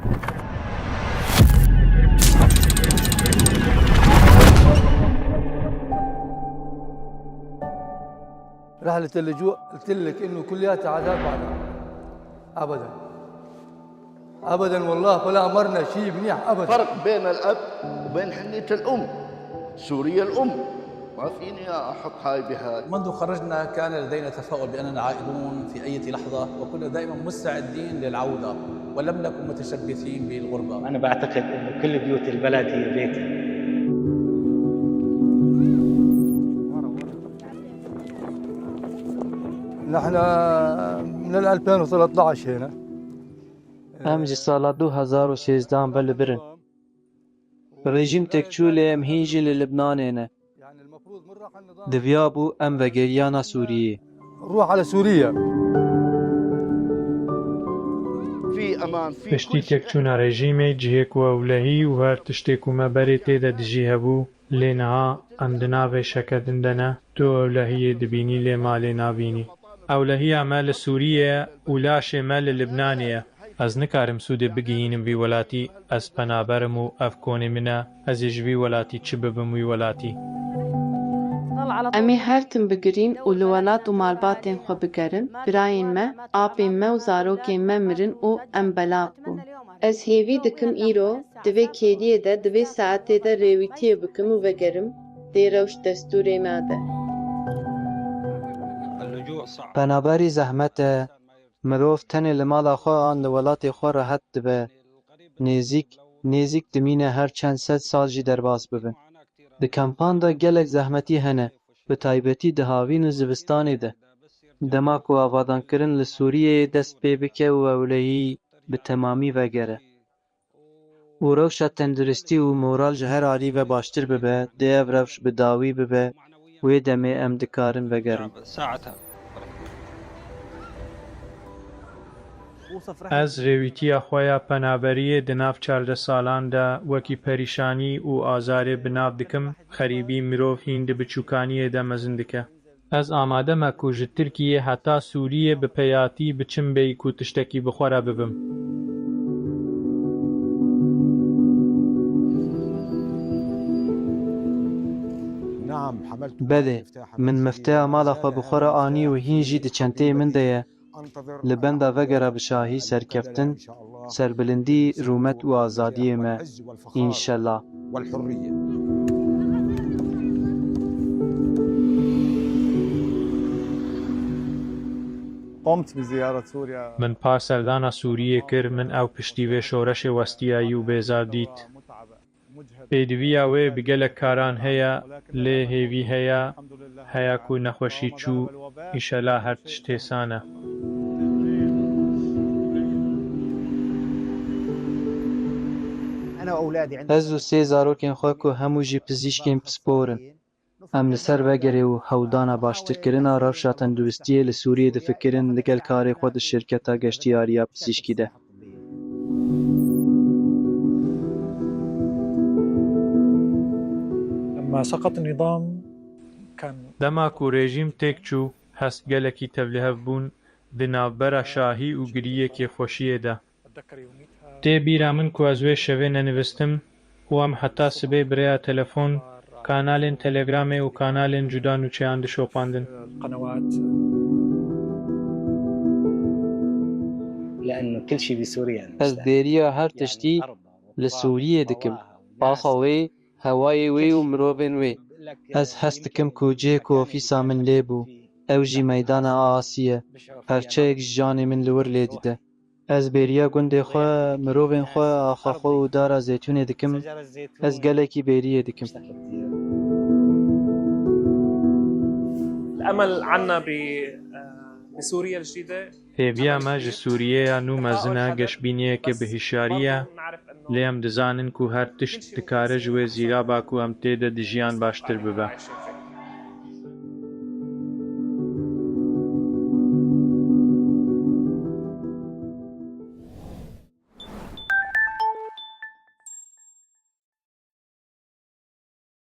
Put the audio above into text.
رحلة اللجوء قلت لك إنه كلياتها عذاب وعذاب. أبدا أبدا والله ولا أمرنا شيء منيح أبدا. فرق بين الأب وبين حنية الأم. سوريا الأم ما فيني أحط هاي بهاي. منذ خرجنا كان لدينا تفاؤل بأننا عائدون في أي لحظة، وكنا دائما مستعدين للعودة ولم نكن متشبثين بالغربة. أنا بعتقد أن كل بيوت البلد هي بيتي. نحن من 2013 هنا. ام جی سالا 2016 بل برن رژیم تکچول ام هیجی للبنان هنا دفيابو ام وگریانا سوریه نروح على سوريا. في أمان في پشتی تکچونا رژیمی جهک و اولهی و هر تشتێک و مەبەرێ تێدا دژی هەبوو لێ نەها ئەم دناوێ شەکەدندەنە تۆ ئەولەهیە دبینی لێ مالێ نابینی ئەولەهی ئەمە لە سووریە و لاشێمە لە لبنانەیە. ئەس نکارم سوودێ بگەینم وی وڵاتی ئەس پەنابەرم و ئەف کۆنێ منە ئەزیش وی وڵاتی چ ببم وی وڵاتی. ئەمێ هەرتم بگرین و لە وڵات و مالباتێن خۆ بگەرن برایên me apên me û zarokên me mirin û em belav bûn. Ez hêvî dikim îro di vê kêriyê de di vê saetê de rêwîtiyê bikim û vegerim dê rewş destûrê me de. پنابری زحمت مروف تنه لمالا خواه آن لولاتی خواه راحت دبه نزیک دمینه هر چند صد سال جی درباس ببن. ده کمپان دا گلک زحمتی هنه به تایبتی ده هاوین و زوستانی ده. دماغ و آوادان کرن لسوریه دست پی بکه و اولهی به تمامی وگره. و روش تندرستی و مورال جهر عالی و باشتر ببه ده او روش بداوی ببه و دمه ام دکارن وگرن. ئەس رێویتیە خۆیان پەنابەریە di nav 14 ساڵاندا وەکی پەریشانی و ئازارێ بناو دکم خەریبی مرۆڤ هین di biçûkaniyê de mezin dike. Ez amade me ku ji Tirkiyê heta Sûriyê bi peyatî biçim bêyî ku tiştekî bi xwe re bibim. بله من مفتاح مالا خو بخورا آنی و هین جی د چنته من ده لبندا وگره بشاهی سرکفتن سربلندی رومت و آزادی ما انشالله. قمت بزيارة سوريا. من پارسەردانا سووریێ کرد من ئەو پشتیوێ شۆرەشێ وەستیایی و بێزار دیت. پێدویە وێ بگەلک کاران هەیە لێ هێوی هەیە کو نەخۆشی چوو ئیشەلا هەر تشتێسانە. Ez û sê zarokên xwe ku hemû jî pizîşkên pisporin. Em li ser vegere û hewdana baştirkirina rewşa tenduristiyê li Sûriyê difikirin ligel karê xwe di şirketa geştiyariya pizîşkî de. دەما ku rejîm têk çû hest gelekî tevlihev bûn di navbera şahî û giriyekê xweşiyê de. Tê bîra min ku ez wê şevê nenivîstim û em heta sibê birêya telefon kanalên telegramê û kanalên cuda nûçeyan dişopandin. Ez dêriya her tiştî li Sûriyê dikim. Axa wê, hewayê wê û mirovên wê. Ez hest dikim ku cihê ku ofîsa min lê bû, ew jî meydana asî ye. Perçeyek ji canê min li wir lê dide. Ez bêriya gundê xwe, mirovên xwe, axa xwe û dara zeytûnê dikim. Ez gelekî bêriyê dikim. الأمل عنا بسوريا الجديدة. Hêviya me ji Sûriyeya nû mezin e geşbîniyekê bihişyarî ye lê em dizanin ku her tişt dikare ji wê zîraba ku em tê de di jiyan baştir bibe.